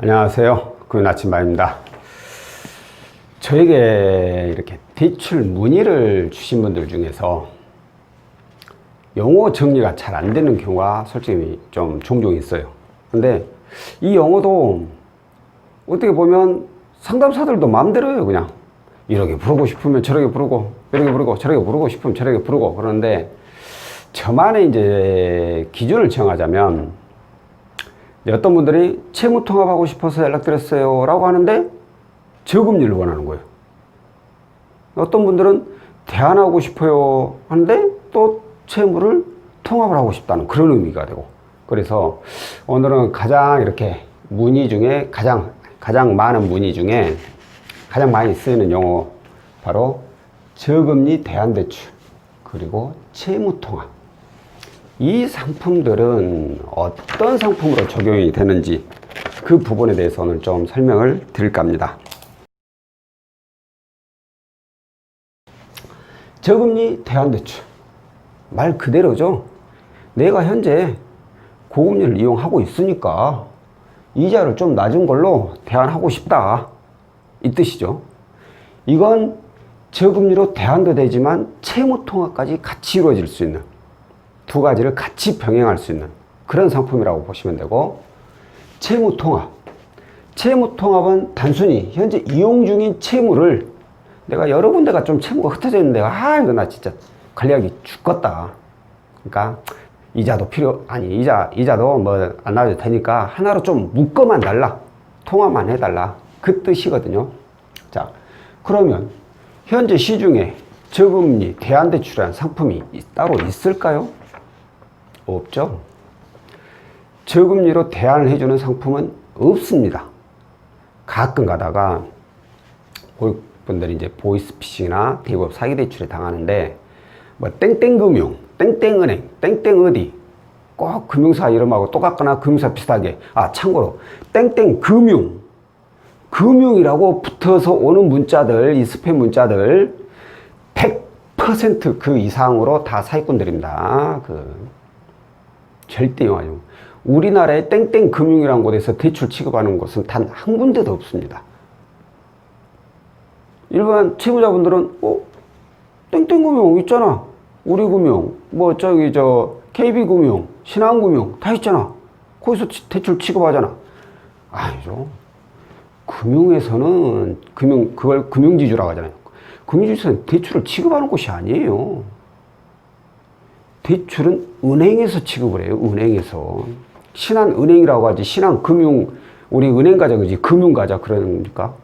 안녕하세요. 금요일 아침마입니다. 저에게 이렇게 대출 문의를 주신 분들 중에서 영어 정리가 잘 안 되는 경우가 솔직히 좀 종종 있어요. 근데 이 영어도 어떻게 보면 상담사들도 마음대로예요. 그냥 이렇게 부르고 싶으면 저렇게 부르고, 이렇게 부르고, 저렇게 부르고 싶으면 저렇게 부르고. 그러는데 저만의 이제 기준을 정하자면, 어떤 분들이 채무통합하고 싶어서 연락드렸어요 라고 하는데 저금리를 원하는 거예요. 어떤 분들은 대안하고 싶어요 하는데 또 채무를 통합을 하고 싶다는 그런 의미가 되고, 그래서 오늘은 가장 이렇게 문의 중에 가장 많은 문의 중에 가장 많이 쓰이는 용어, 바로 저금리 대안대출 그리고 채무통합, 이 상품들은 어떤 상품으로 적용이 되는지 그 부분에 대해서는 좀 설명을 드릴까 합니다. 저금리 대안대출, 말 그대로죠. 내가 현재 고금리를 이용하고 있으니까 이자를 좀 낮은 걸로 대안하고 싶다, 이 뜻이죠. 이건 저금리로 대안도 되지만 채무통합까지 같이 이루어질 수 있는, 두 가지를 같이 병행할 수 있는 그런 상품이라고 보시면 되고, 채무통합은 단순히 현재 이용 중인 채무를 내가 여러 군데가 좀 채무가 흩어져 있는데 이거 나 진짜 관리하기 죽겠다, 그러니까 이자도 이자도 뭐 안 나와도 되니까 하나로 좀 묶어만 달라, 통합만 해달라, 그 뜻이거든요. 자, 그러면 현재 시중에 저금리 대안대출이라는 상품이 따로 있을까요? 없죠. 저금리로 대안을 해주는 상품은 없습니다. 가끔 가다가 고객분들이 이제 보이스피싱이나 대기업 사기대출에 당하는데, 뭐 땡땡금융, 땡땡은행, 땡땡어디, 꼭 금융사 이름하고 똑같거나 금융사 비슷하게, 참고로 땡땡금융이라고 붙어서 오는 문자들, 이 스팸 문자들 100% 그 이상으로 다 사기꾼들입니다. 절대 이용하지 마. 우리나라의 땡땡금융이라는 곳에서 대출 취급하는 곳은 단 한 군데도 없습니다. 일반 채무자분들은 땡땡금융 있잖아, 우리금융, KB금융, 신한금융 다 있잖아, 거기서 대출 취급하잖아. 아니죠. 금융에서는 그걸 금융지주라고 하잖아요. 금융지주에서는 대출을 취급하는 곳이 아니에요. 대출은 은행에서 취급을 해요. 은행에서. 신한은행이라고 하지, 신한금융, 우리 은행 가자 그러지, 금융 가자 그러니까.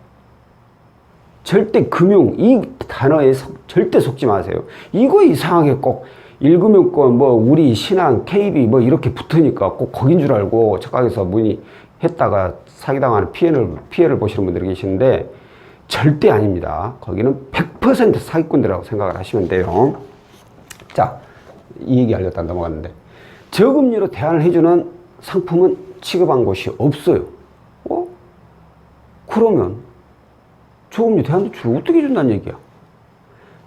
절대 금융, 이 단어에 절대 속지 마세요. 이거 이상하게 꼭 1금융권, 우리 신한, KB 이렇게 붙으니까 꼭 거긴 줄 알고 착각해서 문의했다가 사기당하는 피해를 보시는 분들이 계시는데 절대 아닙니다. 거기는 100% 사기꾼들이라고 생각을 하시면 돼요. 자, 이 얘기 알렸다 넘어갔는데, 저금리로 대안을 해주는 상품은 취급한 곳이 없어요. 그러면 저금리 대안대출 어떻게 준다는 얘기야?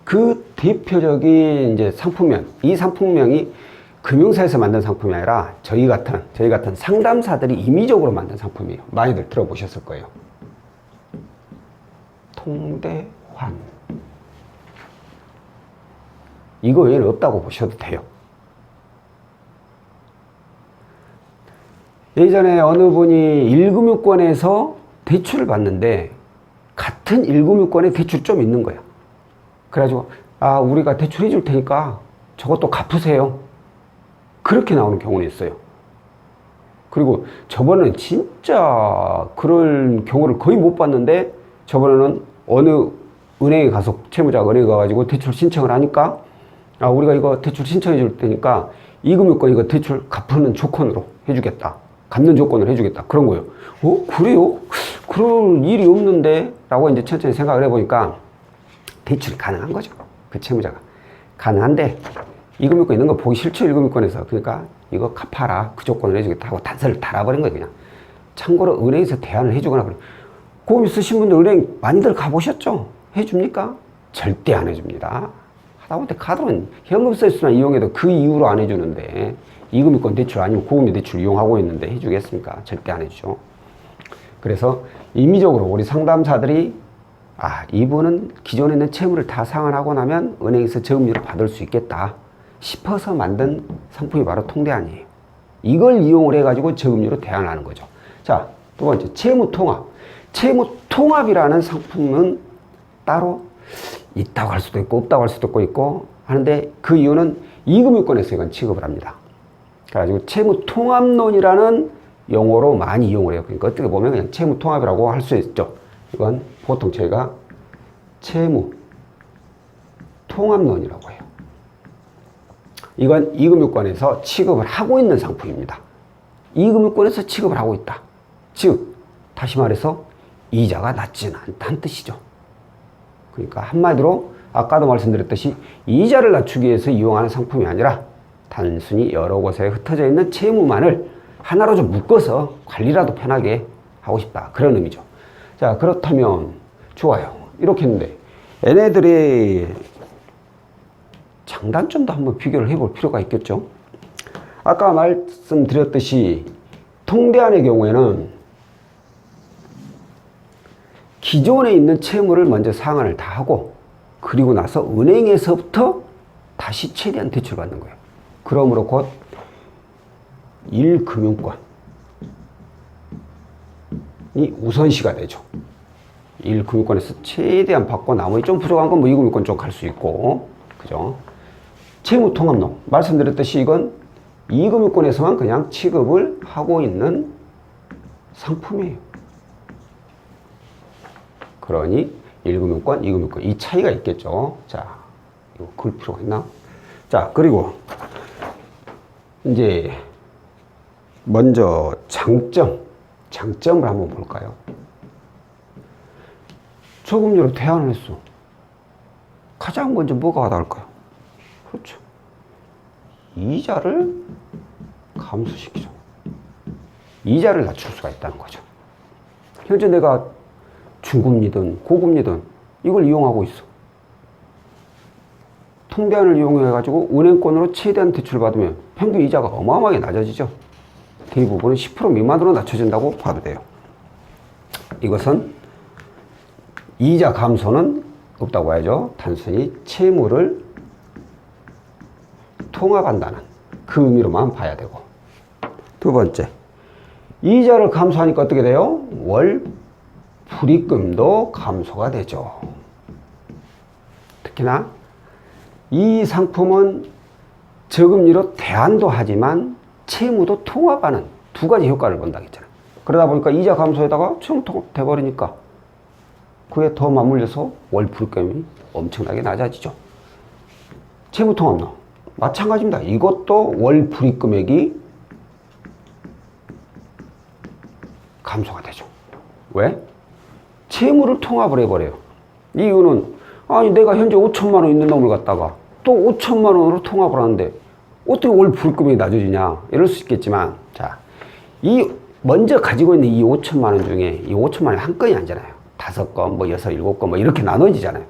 그 대표적인 이제 상품명, 이 상품명이 금융사에서 만든 상품이 아니라 저희 같은 상담사들이 임의적으로 만든 상품이에요. 많이들 들어보셨을 거예요. 통대환. 이거 외에는 없다고 보셔도 돼요. 예전에 어느 분이 1금융권에서 대출을 받는데 같은 1금융권에 대출이 좀 있는 거야. 그래가지고 우리가 대출 해줄 테니까 저것도 갚으세요, 그렇게 나오는 경우는 있어요. 그리고 저번에는 진짜 그런 경우를 거의 못 봤는데, 저번에는 어느 은행에 가서, 채무자가 은행에 가가지고 대출 신청을 하니까 우리가 이거 대출 신청해 줄 테니까 2금융권 이거 대출 갚는 조건으로 해주겠다, 갚는 조건으로 해주겠다, 그런 거예요. 그래요? 그럴 일이 없는데? 라고 이제 천천히 생각을 해보니까 대출이 가능한 거죠. 그 채무자가. 가능한데 2금융권 있는 거 보기 싫죠, 1금융권에서. 그러니까 이거 갚아라, 그 조건을 해주겠다 하고 단서를 달아버린 거예요, 그냥. 참고로 은행에서 대안을 해주거나 그래. 고금 있으신 분들 은행 많이들 가보셨죠? 해줍니까? 절대 안 해줍니다. 하다못해 카드는 현금 서비스나 이용해도 그 이후로 안 해주는데, 2금융권 대출 아니면 고금리 대출 이용하고 있는데 해주겠습니까? 절대 안 해주죠. 그래서 임의적으로 우리 상담사들이 이분은 기존에 있는 채무를 다 상환하고 나면 은행에서 저금리를 받을 수 있겠다 싶어서 만든 상품이 바로 통대안이에요. 이걸 이용을 해가지고 저금리로 대안하는 거죠. 자, 두 번째, 채무통합. 채무통합이라는 상품은 따로 있다고 할 수도 있고 없다고 할 수도 있고 하는데 그 이유는 이금융권에서 이건 취급을 합니다. 그래가지고 채무통합론이라는 용어로 많이 이용을 해요. 그러니까 어떻게 보면 그냥 채무통합이라고 할 수 있죠. 이건 보통 저희가 채무통합론이라고 해요. 이건 이금융권에서 취급을 하고 있는 상품입니다. 이금융권에서 취급을 하고 있다. 즉, 다시 말해서 이자가 낮지는 않다는 뜻이죠. 그러니까 한마디로 아까도 말씀드렸듯이 이자를 낮추기 위해서 이용하는 상품이 아니라 단순히 여러 곳에 흩어져 있는 채무만을 하나로 좀 묶어서 관리라도 편하게 하고 싶다. 그런 의미죠. 자, 그렇다면 좋아요. 이렇게 했는데 얘네들의 장단점도 한번 비교를 해볼 필요가 있겠죠. 아까 말씀드렸듯이 통대안의 경우에는 기존에 있는 채무를 먼저 상환을 다 하고 그리고 나서 은행에서부터 다시 최대한 대출받는 거예요. 그러므로 곧 1금융권이 우선시가 되죠. 1금융권에서 최대한 받고 나머지 좀 부족한 건 뭐 2금융권 쪽 갈 수 있고, 그죠? 채무통합론. 말씀드렸듯이 이건 2금융권에서만 그냥 취급을 하고 있는 상품이에요. 그러니 1금융권, 2금융권 이 차이가 있겠죠. 자, 이거 그럴 필요가 있나? 자, 그리고 이제 먼저 장점을 한번 볼까요? 저금리로 대안을 했어. 가장 먼저 뭐가 와닿을까요? 그렇죠. 이자를 감소시키죠. 이자를 낮출 수가 있다는 거죠. 현재 내가 중금리든 고금리든 이걸 이용하고 있어. 통대안을 이용해가지고 은행권으로 최대한 대출을 받으면 평균 이자가 어마어마하게 낮아지죠. 대부분은 10% 미만으로 낮춰진다고 봐도 돼요. 이것은 이자 감소는 없다고 해야죠. 단순히 채무를 통합한다는 그 의미로만 봐야 되고. 두 번째, 이자를 감소하니까 어떻게 돼요? 월 불입금도 감소가 되죠. 특히나 이 상품은 저금리로 대안도 하지만 채무도 통합하는 두 가지 효과를 본다고 했잖아요. 그러다 보니까 이자 감소에다가 채무 통합 돼버리니까 그에 더 맞물려서 월 불입금이 엄청나게 낮아지죠. 채무 통합론 마찬가지입니다. 이것도 월 불입금액이 감소가 되죠. 왜? 채무를 통합을 해버려요. 이유는 아니 내가 현재 5천만 원 있는 놈을 갖다가 또 5천만 원으로 통합을 하는데 어떻게 월 불금액이 낮아지냐 이럴 수 있겠지만, 자, 이 먼저 가지고 있는 이 5천만 원 중에 이 5천만 원이 한 건이 아니잖아요. 5건, 뭐 6, 7건 뭐 이렇게 나눠지잖아요.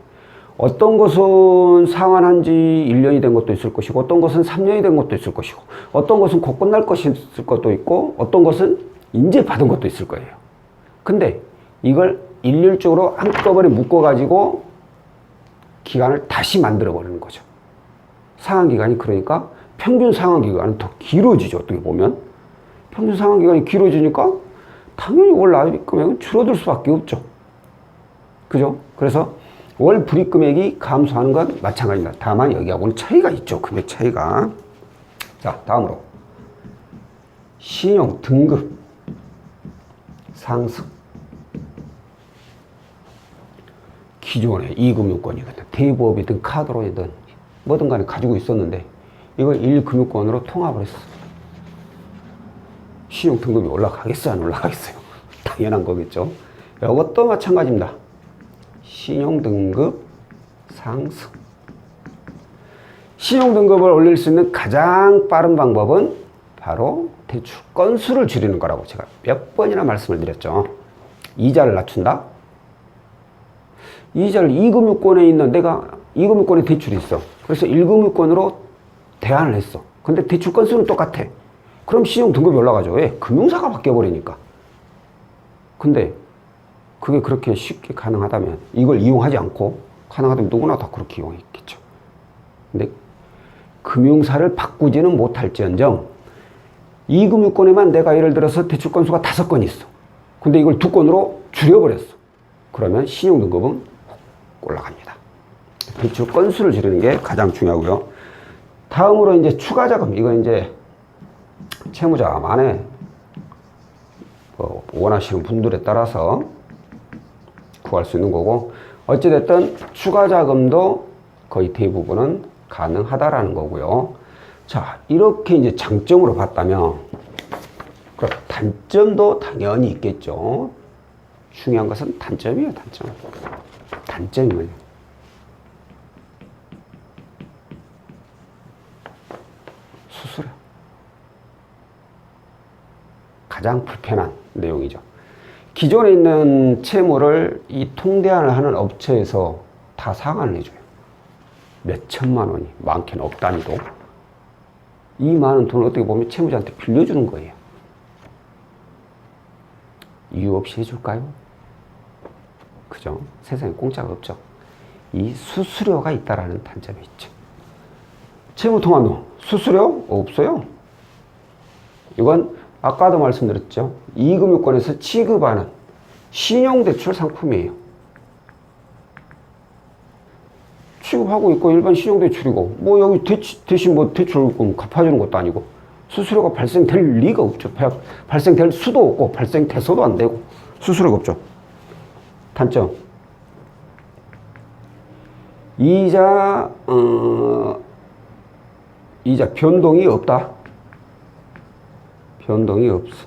어떤 것은 상환한 지 1년이 된 것도 있을 것이고 어떤 것은 3년이 된 것도 있을 것이고 어떤 것은 곧 끝날 것이 있을 것도 있고 어떤 것은 이제 받은 것도 있을 거예요. 근데 이걸 일률적으로 한꺼번에 묶어가지고 기간을 다시 만들어 버리는 거죠. 상환 기간이 그러니까 평균 상환 기간은 더 길어지죠. 어떻게 보면 평균 상환 기간이 길어지니까 당연히 월 납입 금액은 줄어들 수밖에 없죠. 그죠? 그래서 월 불입 금액이 감소하는 건 마찬가지입니다. 다만 여기하고는 차이가 있죠. 금액 차이가. 자, 다음으로 신용 등급 상승. 기존에 이금융권이든 대부업이든 카드로이든 뭐든 간에 가지고 있었는데 이걸 1금융권으로 통합을 했어. 신용 등급이 올라가겠어요? 안 올라가겠어요? 당연한 거겠죠. 이것도 마찬가지입니다. 신용 등급 상승. 신용 등급을 올릴 수 있는 가장 빠른 방법은 바로 대출 건수를 줄이는 거라고 제가 몇 번이나 말씀을 드렸죠. 이자를 낮춘다. 이자를 2금융권에 있는 내가 2금융권에 대출이 있어. 그래서 1금융권으로 대안을 했어. 근데 대출 건수는 똑같아. 그럼 신용 등급이 올라가죠. 왜? 금융사가 바뀌어버리니까. 근데 그게 그렇게 쉽게 가능하다면, 이걸 이용하지 않고 가능하다면 누구나 다 그렇게 이용했겠죠. 근데 금융사를 바꾸지는 못할지언정 이 금융권에만 내가 예를 들어서 대출 건수가 5건 있어. 근데 이걸 2건으로 줄여버렸어. 그러면 신용등급은 올라갑니다. 대출 건수를 줄이는 게 가장 중요하고요. 다음으로 이제 추가자금. 이건 이제 채무자만의 원하시는 분들에 따라서 구할 수 있는 거고, 어찌됐든 추가자금도 거의 대부분은 가능하다라는 거고요. 자, 이렇게 이제 장점으로 봤다면, 그럼 단점도 당연히 있겠죠. 중요한 것은 단점이에요, 단점. 단점이 뭐예요? 수수료. 가장 불편한 내용이죠. 기존에 있는 채무를 이 통대안을 하는 업체에서 다 상환을 해줘요. 몇 천만 원이, 많게는 억 단위도. 이 많은 돈을 어떻게 보면 채무자한테 빌려주는 거예요. 이유 없이 해줄까요? 그죠? 세상에 공짜가 없죠. 이 수수료가 있다라는 단점이 있죠. 채무통화노 수수료 없어요. 이건 아까도 말씀드렸죠. 이금융권에서 취급하는 신용대출 상품이에요. 취급하고 있고 일반 신용대출이고, 뭐 여기 대신 뭐 대출금 갚아주는 것도 아니고 수수료가 발생될 리가 없죠. 발생될 수도 없고 발생돼서도 안 되고 수수료가 없죠. 단점. 이자 변동이 없다. 변동이 없어.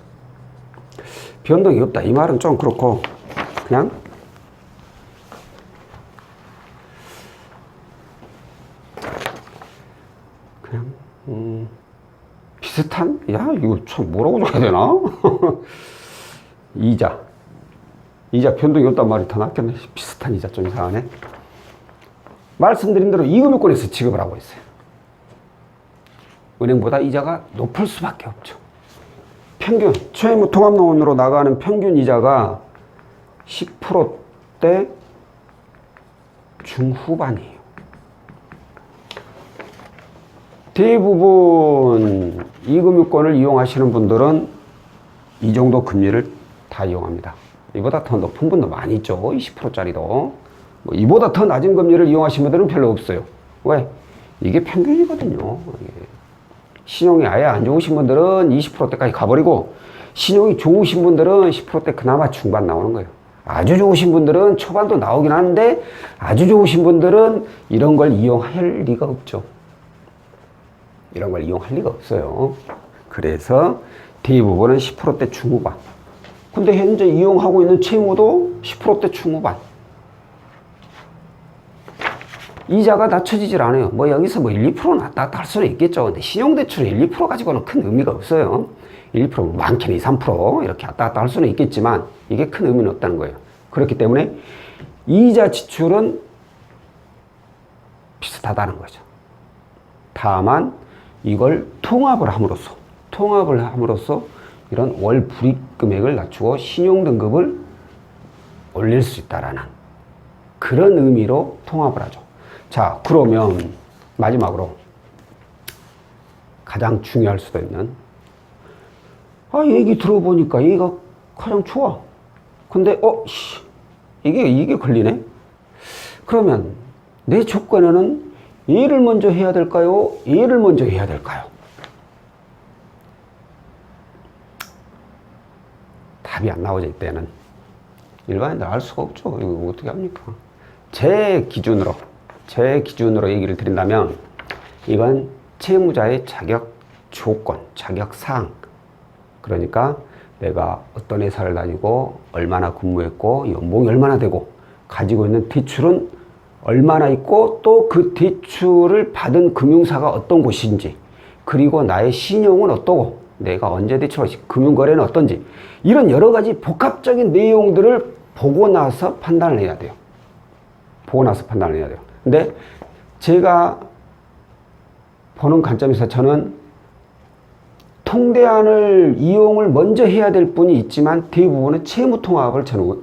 변동이 없다. 이 말은 좀 그렇고, 그냥 비슷한? 야, 이거 참 뭐라고 적어야 되나? 이자 변동이 없단 말이 더 낫겠네. 비슷한 이자 좀 이상하네. 말씀드린 대로 이금융권에서 지급을 하고 있어요. 은행보다 이자가 높을 수밖에 없죠. 평균, 채무통합론으로 나가는 평균 이자가 10%대 중후반이에요. 대부분 이금융권을 이용하시는 분들은 이 정도 금리를 다 이용합니다. 이보다 더 높은 분도 많이 있죠. 20%짜리도. 뭐 이보다 더 낮은 금리를 이용하시는 분들은 별로 없어요. 왜? 이게 평균이거든요. 신용이 아예 안 좋으신 분들은 20%대까지 가버리고, 신용이 좋으신 분들은 10%대 그나마 중반 나오는 거예요. 아주 좋으신 분들은 초반도 나오긴 하는데, 아주 좋으신 분들은 이런 걸 이용할 리가 없죠. 이런 걸 이용할 리가 없어요. 그래서 대부분은 10%대 중후반. 근데 현재 이용하고 있는 채무도 10%대 중후반. 이자가 낮춰지질 않아요. 뭐 여기서 뭐 1, 2% 낮다 할 수는 있겠죠. 근데 신용대출이 1, 2% 가지고는 큰 의미가 없어요. 1, 2% 많게는 2, 3% 이렇게 왔다 갔다 할 수는 있겠지만 이게 큰 의미는 없다는 거예요. 그렇기 때문에 이자 지출은 비슷하다는 거죠. 다만 이걸 통합을 함으로써 이런 월 불이익 금액을 낮추고 신용등급을 올릴 수 있다라는 그런 의미로 통합을 하죠. 자, 그러면 마지막으로 가장 중요할 수도 있는, 얘기 들어보니까 얘가 가장 좋아. 근데 이게 걸리네. 그러면 내 조건에는 얘를 먼저 해야 될까요? 얘를 먼저 해야 될까요? 답이 안 나오죠. 이때는 일반인들 알 수가 없죠. 이거 어떻게 합니까? 제 기준으로 얘기를 드린다면, 이건 채무자의 자격 조건, 자격 사항. 그러니까 내가 어떤 회사를 다니고 얼마나 근무했고 연봉이 얼마나 되고 가지고 있는 대출은 얼마나 있고 또 그 대출을 받은 금융사가 어떤 곳인지, 그리고 나의 신용은 어떠고 내가 언제 대출할지, 금융거래는 어떤지, 이런 여러 가지 복합적인 내용들을 보고 나서 판단을 해야 돼요. 근데 제가 보는 관점에서 저는 통대안을 이용을 먼저 해야 될 분이 있지만 대부분은 채무통합을 저는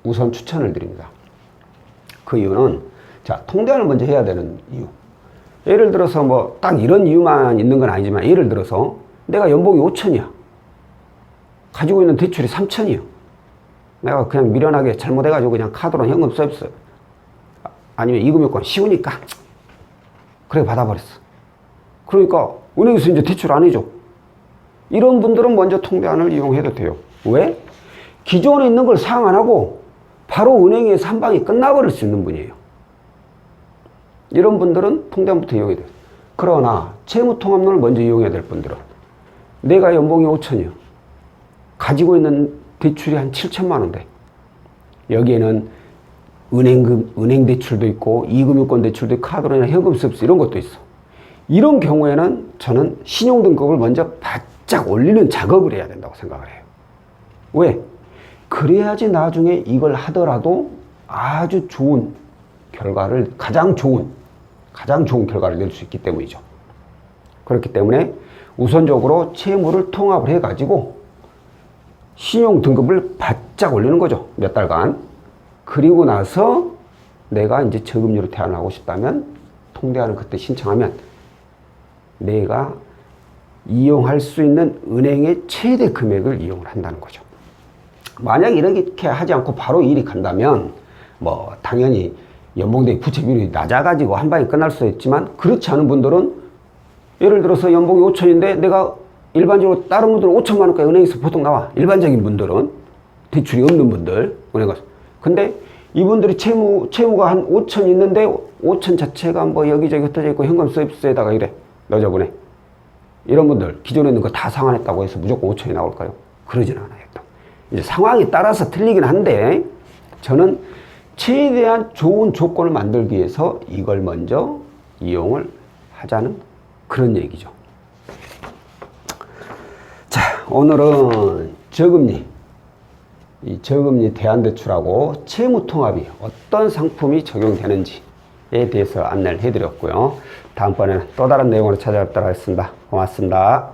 우선 추천을 드립니다. 그 이유는 자, 통대안을 먼저 해야 되는 이유. 예를 들어서 뭐 딱 이런 이유만 있는 건 아니지만 예를 들어서 내가 연봉이 5천이야. 가지고 있는 대출이 3천이야. 내가 그냥 미련하게 잘못해가지고 그냥 카드로 현금 서비스 아니면 이금융권 쉬우니까 그래 받아버렸어. 그러니까 은행에서 이제 대출 안 해줘. 이런 분들은 먼저 통대안을 이용해도 돼요. 왜? 기존에 있는 걸 사용 안 하고 바로 은행에서 한 방에 끝나버릴 수 있는 분이에요. 이런 분들은 통대안부터 이용해야 돼요. 그러나 채무통합론을 먼저 이용해야 될 분들은 내가 연봉이 5천이요. 가지고 있는 대출이 한 7천만 원대. 여기에는 은행 대출도 있고 이금융권 대출도 있고 카드로나 현금 서비스 이런 것도 있어. 이런 경우에는 저는 신용등급을 먼저 바짝 올리는 작업을 해야 된다고 생각을 해요. 왜? 그래야지 나중에 이걸 하더라도 아주 좋은 결과를 가장 좋은 결과를 낼 수 있기 때문이죠. 그렇기 때문에 우선적으로 채무를 통합을 해가지고 신용등급을 바짝 올리는 거죠. 몇 달간. 그리고 나서 내가 이제 저금리로 대안을 하고 싶다면 통대안을 그때 신청하면 내가 이용할 수 있는 은행의 최대 금액을 이용을 한다는 거죠. 만약 이렇게 하지 않고 바로 일이 간다면 뭐 당연히 연봉 대비 부채 비율이 낮아가지고 한 방에 끝날 수 있지만 그렇지 않은 분들은 예를 들어서 연봉이 5천인데 내가 일반적으로 다른 분들은 5천만 원까지 은행에서 보통 나와. 일반적인 분들은 대출이 없는 분들 은행 가서. 근데 이분들이 채무가 한 5천 있는데 5천 자체가 뭐 여기저기 흩어져 있고 현금 서비스에다가 이래 넣어줘 보내. 이런 분들 기존에 있는 거 다 상환했다고 해서 무조건 5천이 나올까요? 그러진 않아요. 또. 이제 상황에 따라서 틀리긴 한데 저는 최대한 좋은 조건을 만들기 위해서 이걸 먼저 이용을 하자는 그런 얘기죠. 자, 오늘은 저금리, 이 저금리 대안대출하고 채무통합이 어떤 상품이 적용되는지에 대해서 안내를 해드렸고요. 다음번에는 또 다른 내용으로 찾아뵙도록 하겠습니다. 고맙습니다.